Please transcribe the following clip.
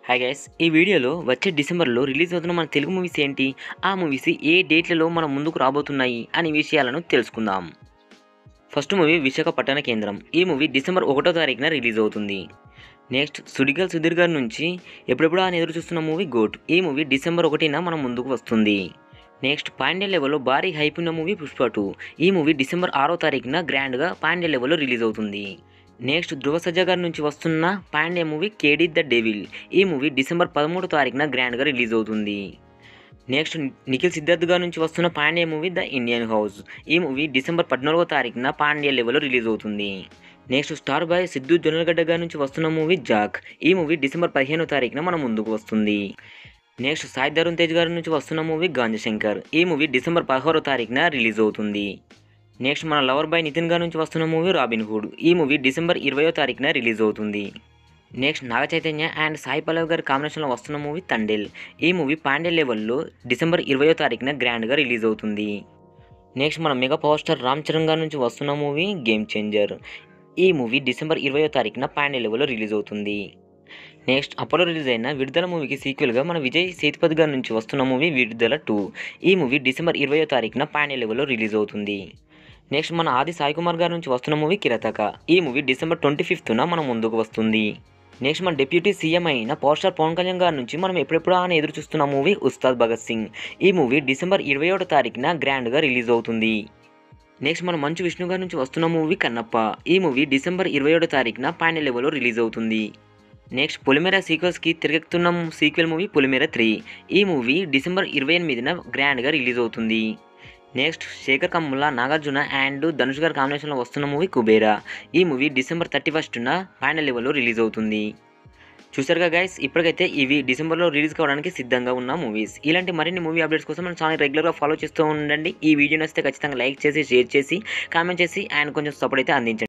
Hi guys, ఈ వీడియోలో వచ్చే డిసెంబర్లో రిలీజ్ అవుతున్న మన తెలుగు మూవీస్ ఏంటి, ఆ మూవీస్ ఏ డేట్లలో మన ముందుకు రాబోతున్నాయి అనే విషయాలను తెలుసుకుందాం. ఫస్ట్ మూవీ విశాఖ పట్టణ కేంద్రం. ఈ మూవీ డిసెంబర్ 1వ తారీఖున రిలీజ్ అవుతుంది. నెక్స్ట్ సుడిగాల్ సుధీర్ గారి నుంచి ఎప్పుడెప్పుడు అని ఎదురు చూస్తున్న మూవీ గోట్. ఈ మూవీ డిసెంబర్ 1న మన ముందుకు వస్తుంది. నెక్స్ట్ పాండ్య లెవెల్లో భారీ హైప్ ఉన్న మూవీ పుష్ప 2. ఈ మూవీ డిసెంబర్ 6వ తారీఖున గ్రాండ్గా పాండ్య లెవెల్లో రిలీజ్ అవుతుంది. నెక్స్ట్ ధ్రువ సజ్జా గారి నుంచి వస్తున్న పాండ్య మూవీ కేడీ ద డెవిల్. ఈ మూవీ డిసెంబర్ 13వ తారీఖున గ్రాండ్గా రిలీజ్ అవుతుంది. నెక్స్ట్ నిఖిల్ సిద్ధార్థ్ గారి నుంచి వస్తున్న Pandya movie the Indian house. ఈ మూవీ డిసెంబర్ 14వ తారీఖున పాండ్య లెవెల్లో రిలీజ్ అవుతుంది. Next star boy Siddhu Jonnalagadda గారి నుంచి వస్తున్న మూవీ జాక్. ఈ మూవీ డిసెంబర్ 15వ తారీఖున మన ముందుకు వస్తుంది. నెక్స్ట్ సాయి ధరుణ్ తేజ్ గారి నుంచి వస్తున్న మూవీ గాంజశంకర్. ఈ మూవీ డిసెంబర్ 16వ తారీఖున రిలీజ్ అవుతుంది. నెక్స్ట్ మన లవర్ బాయ్ నితిన్ గారి నుంచి వస్తున్న మూవీ రాబిన్ హుడ్. ఈ మూవీ డిసెంబర్ 20వ తారీఖున రిలీజ్ అవుతుంది. నెక్స్ట్ నాగ చైతన్య అండ్ సాయి పల్లవి గారి కాంబినేషన్లో వస్తున్న మూవీ తండేల్. ఈ మూవీ పాండ్య లెవెల్లో డిసెంబర్ 20వ తారీఖున గ్రాండ్గా రిలీజ్ అవుతుంది. నెక్స్ట్ మన mega power star Ram Charan గారి నుంచి వస్తున్న మూవీ గేమ్ చేంజర్. ఈ మూవీ డిసెంబర్ 20వ తారీఖున పాండ్య లెవెల్లో రిలీజ్ అవుతుంది. నెక్స్ట్ అపోలో రిలీజ్ అయిన విడుదల మూవీకి సీక్వెల్గా మన విజయ్ సేతుపతి గారి నుంచి వస్తున్న మూవీ విడుదల 2. ఈ మూవీ డిసెంబర్ 20వ తారీఖున పాండ్య లెవెల్లో రిలీజ్ అవుతుంది. నెక్స్ట్ మన ఆది సాయి కుమార్ గారి నుంచి వస్తున్న మూవీ కిరతక. ఈ మూవీ డిసెంబర్ 25న మన ముందుకు వస్తుంది. నెక్స్ట్ మన డిప్యూటీ సీఎం అయిన పవర్ స్టార్ పవన్ కళ్యాణ్ గారి నుంచి మనం ఎప్పుడెప్పుడు అని ఎదురు చూస్తున్న మూవీ ఉస్తాద్ భగత్ సింగ్. ఈ మూవీ డిసెంబర్ 21వ తారీఖున గ్రాండ్గా రిలీజ్ అవుతుంది. నెక్స్ట్ మన మంచు విష్ణు గారి నుంచి వస్తున్న మూవీ కన్నప్ప. ఈ మూవీ డిసెంబర్ 21వ తారీఖున పాండ్య లెవెల్లో రిలీజ్ అవుతుంది. నెక్స్ట్ పొలిమేర సీక్వెల్స్కి తిరగెత్తున్న సీక్వెల్ మూవీ పొలిమేర 3. ఈ మూవీ డిసెంబర్ 28న గ్రాండ్గా రిలీజ్ అవుతుంది. నెక్స్ట్ శేఖర్ కమ్ముల, నాగార్జున అండ్ ధనుష్ గారి కాంబినేషన్లో వస్తున్న మూవీ కుబేరా. ఈ మూవీ డిసెంబర్ 31న పాండ్య లెవెల్లో రిలీజ్ అవుతుంది. చూసారుగా గైస్, ఇప్పటికైతే ఇవి డిసెంబర్లో రిలీజ్ కావడానికి సిద్ధంగా ఉన్న మూవీస్. ఇలాంటి మరిన్ని మూవీ అప్డేట్స్ కోసం మన ఛానల్ రెగ్యులర్గా ఫాలో చేస్తూ ఉండండి. ఈ వీడియో నచ్చితే ఖచ్చితంగా లైక్ చేసి, షేర్ చేసి, కామెంట్ చేసి అండ్ కొంచెం సపోర్ట్ అయితే అందించండి.